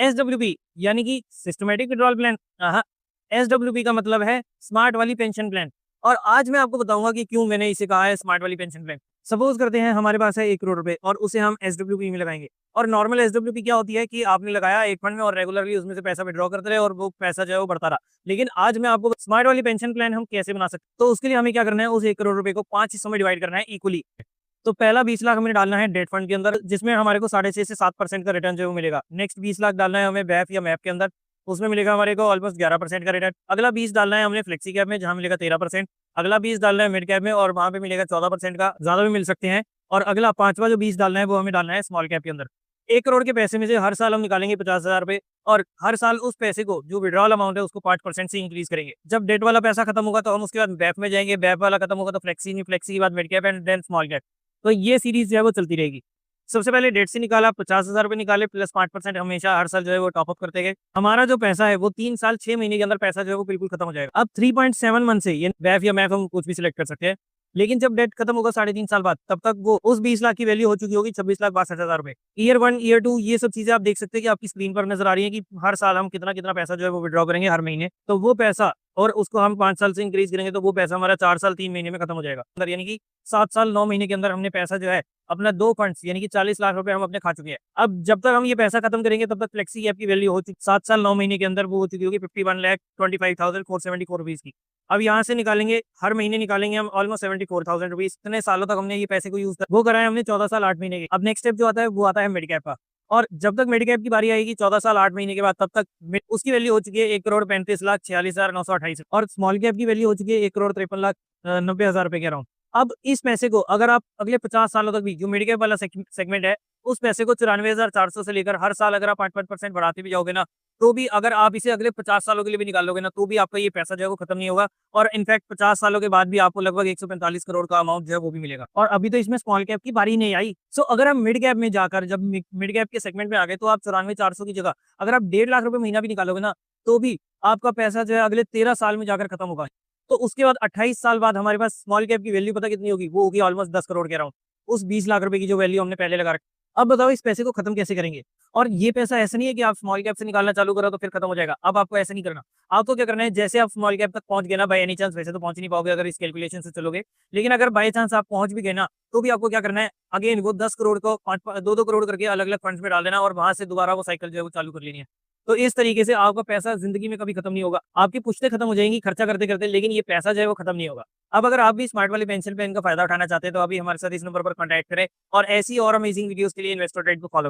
SWP यानी कि systematic withdrawal plan. हाँ, एसडब्ल्यूपी का मतलब है स्मार्ट वाली पेंशन प्लान। और आज मैं आपको बताऊंगा कि क्यों मैंने इसे कहा है स्मार्ट वाली पेंशन प्लान। सपोज करते हैं हमारे पास है 1 करोड़ रुपए और उसे हम एसडब्ल्यूपी में लगाएंगे। और नॉर्मल एसडब्ल्यूपी क्या होती है कि आपने लगाया एक फंड में और रेगुलरली उसमें से पैसा विड्रॉ करते रहे और वो पैसा जो है वो बढ़ता रहा। लेकिन आज मैं आपको स्मार्ट वाली पेंशन प्लान हम कैसे बना सकते हैं। तो उसके लिए हमें क्या करना है, उस 1 करोड़ रुपए को 5 हिस्सों में डिवाइड करना है इक्वली। तो पहला 20 लाख हमें डालना है डेट फंड के अंदर, जिसमें हमारे को 6.5 से 7% का रिटर्न जो है वो मिलेगा। नेक्स्ट 20 लाख डालना है हमें बैफ या मैप के अंदर, उसमें मिलेगा हमारे को ऑलमोस्ट 11% का रिटर्न। अगला 20 डालना है हमने फ्लेक्सी कैप में, जहाँ मिलेगा 13%। अगला 20 डालना है मिड कैप में और वहाँ पे मिलेगा 14% का, ज्यादा भी मिल सकते हैं। और अगला पांचवा जो 20 डालना है वो हमें डालना है स्मॉल कैप के अंदर। 1 करोड़ के पैसे में से हर साल हम निकालेंगे 50,000 रुपए और हर साल उस पैसे को जो विड्रॉल अमाउंट है उसको 5% से इंक्रीज करेंगे। जब डेट वाला पैसा खत्म होगा तो हम उसके बाद बैफ में जाएंगे, बैफ वाला खत्म होगा तो फ्लेक्सी नहीं, फ्लेक्सी के बाद mid cap and then small cap. तो ये सीरीज जो है वो चलती रहेगी। सबसे पहले डेट से निकाला 50,000 रुपए निकाले प्लस 5% हमेशा हर साल जो है वो टॉपअप करते गए। हमारा जो पैसा है वो 3 साल 6 महीने के अंदर पैसा जो है वो बिल्कुल खत्म हो जाएगा। अब 3.7 मंथ से ये बैफ या मैफ हम कुछ भी सिलेक्ट कर सकते हैं। लेकिन जब डेट खत्म होगा 3.5 साल बाद, तब तक वो उस 20 लाख की वैल्यू हो चुकी होगी 26,62,000 रुपए। ईयर 1 ईयर 2 ये सब चीजें आप देख सकते हैं कि आपकी स्क्रीन पर नजर आ रही है कि हर साल हम कितना कितना पैसा जो है वो विड्रॉ करेंगे हर महीने। तो वो पैसा और उसको हम 5 साल से इंक्रीज करेंगे तो वो पैसा हमारा 4 साल 3 महीने में खत्म हो जाएगा अंदर, यानी कि 7 साल 9 महीने के अंदर हमने पैसा जो है अपना 2 फंड्स यानी कि 40 लाख रुपए हम अपने खा चुके हैं। अब जब तक हम ये पैसा खत्म करेंगे तब तक फ्लेक्सी ऐप की वैल्यू हो चुकी 7 साल 9 महीने के अंदर वो हो चुकी होगी 51,25,474 रुपीज की। अब यहाँ से निकालेंगे, हर महीने निकालेंगे हम ऑलमोस्ट 74,000 रुपीज। इतने सालों तक हमने ये पैसे को यूज कर वो कराया हमने 14 साल 8 महीने के। अब नेक्स्ट स्टेप जो आता है वो आता है मिड कैप का। और जब तक मिड कैप की बारी आएगी 14 साल 8 महीने के बाद, तब तक उसकी वैल्यू हो चुकी है 1,35,46,46,928 और स्मॉल कैप की वैल्यू हो चुकी है 1,53,90,000 रुपए के अराउंड। अब इस पैसे को अगर आप अगले 50 सालों तक भी जो मिड कैप वाला सेगमेंट है उस पैसे को 94,400 से लेकर हर साल अगर आप 5% बढ़ाते भी जाओगे ना, तो भी अगर आप इसे अगले 50 सालों के लिए भी निकालोगे ना, तो भी आपका ये पैसा जो है वो खत्म नहीं होगा। और इनफैक्ट 50 सालों के बाद भी आपको लगभग 145 करोड़ का अमाउंट जो है वो भी मिलेगा। और अभी तो इसमें स्मॉल कैप की बारी नहीं आई। सो अगर हम मिड कैप में जाकर जब मिड कैप के सेगमेंट में आ गए तो आप 94,400 की जगह अगर आप 1.5 लाख रुपए महीना भी निकालोगे ना, तो भी आपका पैसा जो है अगले 13 साल में जाकर खत्म होगा। तो उसके बाद 28 साल बाद हमारे पास स्मॉल कैप की वैल्यू पता कितनी होगी, वो होगी ऑलमोस्ट 10 करोड़ के अराउंड, उस 20 लाख रुपए की जो वैल्यू हमने पहले लगा रखी। अब बताओ इस पैसे को खत्म कैसे करेंगे। और ये पैसा ऐसा नहीं है कि आप स्मॉल कैप से निकालना चालू करो तो फिर खत्म हो जाएगा। अब आपको ऐसा नहीं करना। आपको क्या करना है, जैसे आप स्मॉल कैप तक पहुंच गए ना, बाय एनी चांस, वैसे तो पहुंच नहीं पाओगे अगर इस कैलकुलेशन से चलोगे, लेकिन अगर बाय चांस आप पहुंच भी गए ना, तो भी आपको क्या करना है, अगेन वो 10 करोड़ को 2-2 करोड़ करके अलग अलग फंड्स में डाल देना और वहां से दोबारा वो साइकिल जो है वो चालू कर लेनी है। तो इस तरीके से आपका पैसा जिंदगी में कभी खत्म नहीं होगा। आपकी पुश्तें खत्म हो जाएंगी खर्चा करते करते, लेकिन ये पैसा जो है वो खत्म नहीं होगा। अब अगर आप भी स्मार्ट वाली पेंशन प्लान का फायदा उठाना चाहते हैं तो अभी हमारे साथ इस नंबर पर कॉन्टैक्ट करें और ऐसी और अमेजिंग वीडियोस के लिए इन्वेस्टर ट्रेड को फॉलो करें।